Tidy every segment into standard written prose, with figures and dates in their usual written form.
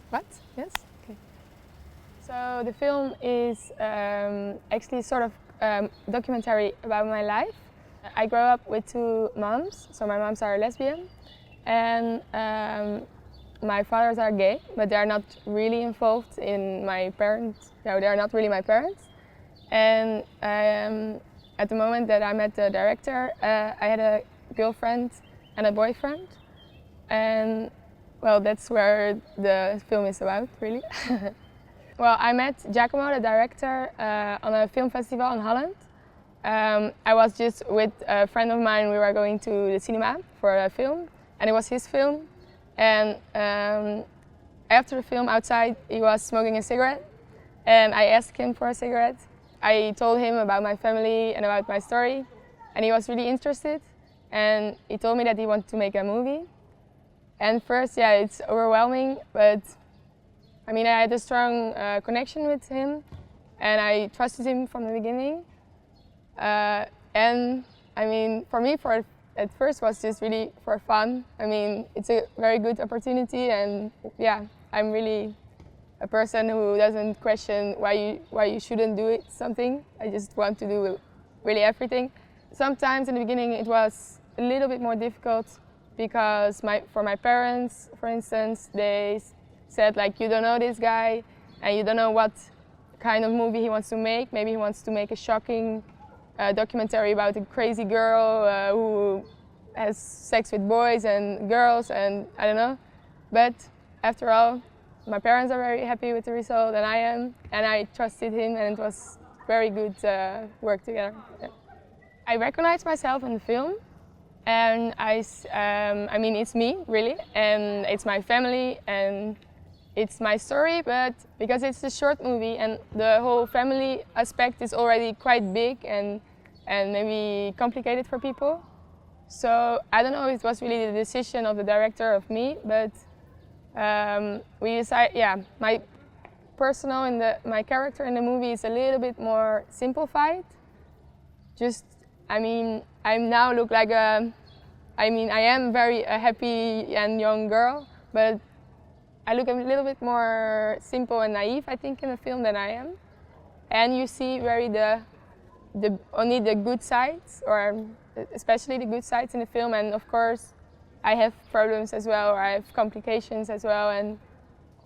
What? Yes? Okay. So the film is actually sort of documentary about my life. I grew up with two moms, so my moms are lesbian, and my fathers are gay, but they are not really involved in my parents. No, they are not really my parents. And at the moment that I met the director, I had a girlfriend and a boyfriend, and well, that's where the film is about, really. Well, I met Giacomo, the director, on a film festival in Holland. I was just with a friend of mine. We were going to the cinema for a film, and it was his film. And after the film, outside, he was smoking a cigarette, and I asked him for a cigarette. I told him about my family and about my story, and he was really interested. And he told me that he wanted to make a movie. And first, yeah, it's overwhelming, but I mean, I had a strong connection with him, and I trusted him from the beginning. And I mean, for me, at first was just really for fun. I mean, it's a very good opportunity, and yeah, I'm really a person who doesn't question why you shouldn't do something. I just want to do really everything. Sometimes in the beginning it was a little bit more difficult because for my parents, for instance, they said like, you don't know this guy and you don't know what kind of movie he wants to make. Maybe he wants to make a shocking documentary about a crazy girl who has sex with boys and girls, and I don't know. But after all, my parents are very happy with the result, and I am, and I trusted him, and it was very good work together. Yeah. I recognize myself in the film, and I mean, it's me, really, and it's my family, and it's my story, but because it's a short movie and the whole family aspect is already quite big and maybe complicated for people. So I don't know if it was really the decision of the director of me, but we decided, yeah, my character in the movie is a little bit more simplified. Just, I mean, I now look like I am very a happy and young girl, but I look a little bit more simple and naive, I think, in the film than I am. And you see only the good sides, or especially the good sides in the film. And of course, I have problems as well, or I have complications as well. And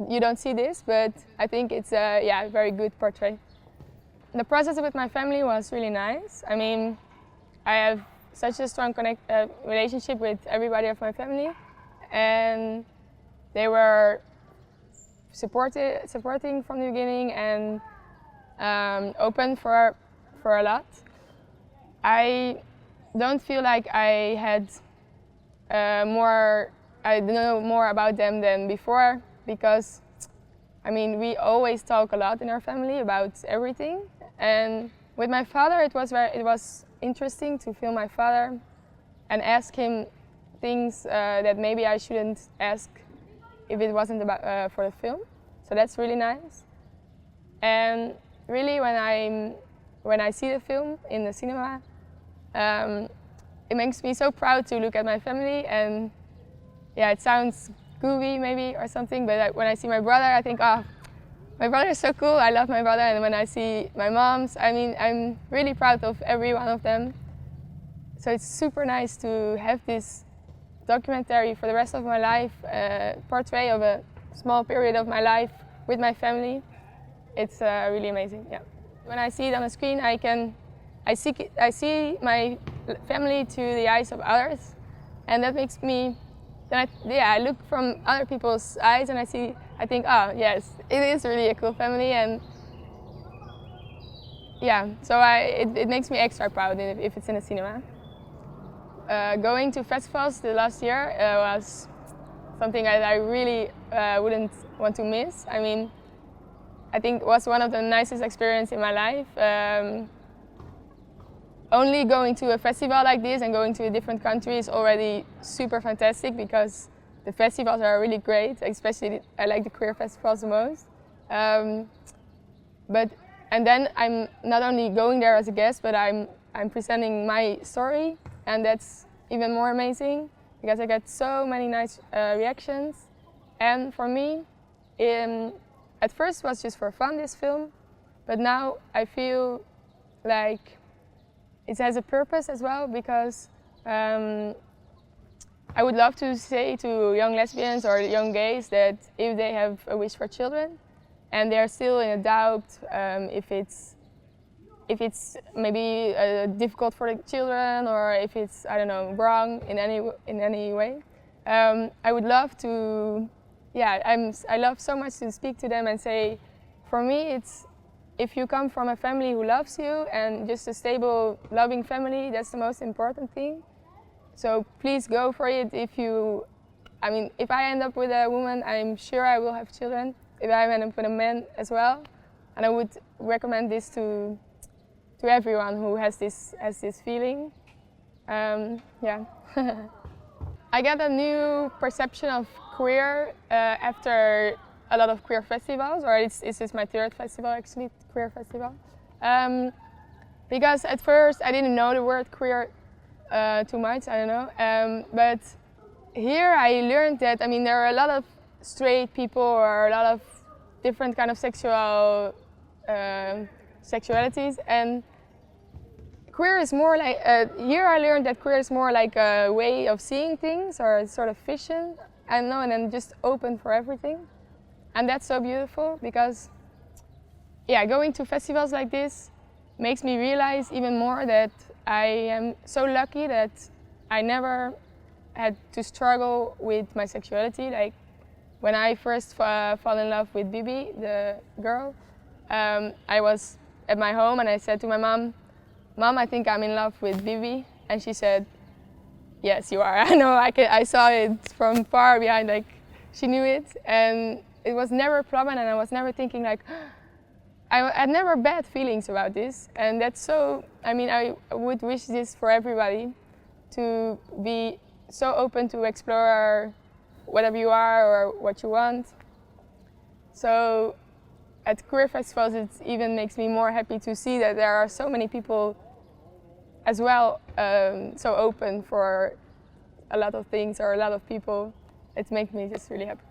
you don't see this, but I think it's a very good portrait. The process with my family was really nice. I mean, I have such a strong relationship with everybody of my family, and they were supporting from the beginning and open for a lot. I don't feel like I had I know more about them than before, because I mean, we always talk a lot in our family about everything. And with my father, it was interesting to film my father and ask him things that maybe I shouldn't ask if it wasn't about for the film. So that's really nice. And really, when I see the film in the cinema, it makes me so proud to look at my family. And yeah, it sounds goofy maybe or something, but when I see my brother, I think, oh, my brother is so cool. I love my brother. And when I see my moms, I mean, I'm really proud of every one of them. So it's super nice to have this documentary for the rest of my life, portrait of a small period of my life with my family. It's really amazing. Yeah. When I see it on the screen, I see my family through the eyes of others, and that makes me. Then I look from other people's eyes, and I think, oh yes, it is really a cool family, and yeah, so it makes me extra proud if it's in a cinema. Going to festivals the last year was something that I really wouldn't want to miss. I mean, I think it was one of the nicest experiences in my life. Only going to a festival like this and going to a different country is already super fantastic, because the festivals are really great, especially I like the queer festivals the most. And then I'm not only going there as a guest, but I'm presenting my story, and that's even more amazing because I get so many nice reactions. And for me, at first it was just for fun, this film, but now I feel like it has a purpose as well, because I would love to say to young lesbians or young gays that if they have a wish for children and they're still in a doubt if it's maybe difficult for the children, or if it's, I don't know, wrong in any way, I would love to, I love so much to speak to them and say, for me, it's if you come from a family who loves you and just a stable, loving family, that's the most important thing. So please go for it. If I end up with a woman, I'm sure I will have children. If I end up with a man as well, and I would recommend this to everyone who has this feeling. Yeah. I got a new perception of queer after a lot of queer festivals, or this is my third festival actually, queer festival. Because at first I didn't know the word queer too much, I don't know. But here I learned that, there are a lot of straight people, or a lot of different kind of sexualities, and queer is more like, here I learned that queer is more like a way of seeing things, or a sort of vision, I don't know, and then just open for everything. And that's so beautiful, because going to festivals like this makes me realize even more that I am so lucky that I never had to struggle with my sexuality. Like when I first fell in love with Bibi, the girl, I was at my home and I said to my mom, "Mom, I think I'm in love with Bibi." And she said, "Yes, you are." I know, I saw it from far behind, like she knew it. And it was never a problem, and I was never thinking like, I had never bad feelings about this. And that's so, I would wish this for everybody, to be so open to explore whatever you are or what you want. So at queer festivals, it even makes me more happy to see that there are so many people as well, so open for a lot of things, or a lot of people. It makes me just really happy.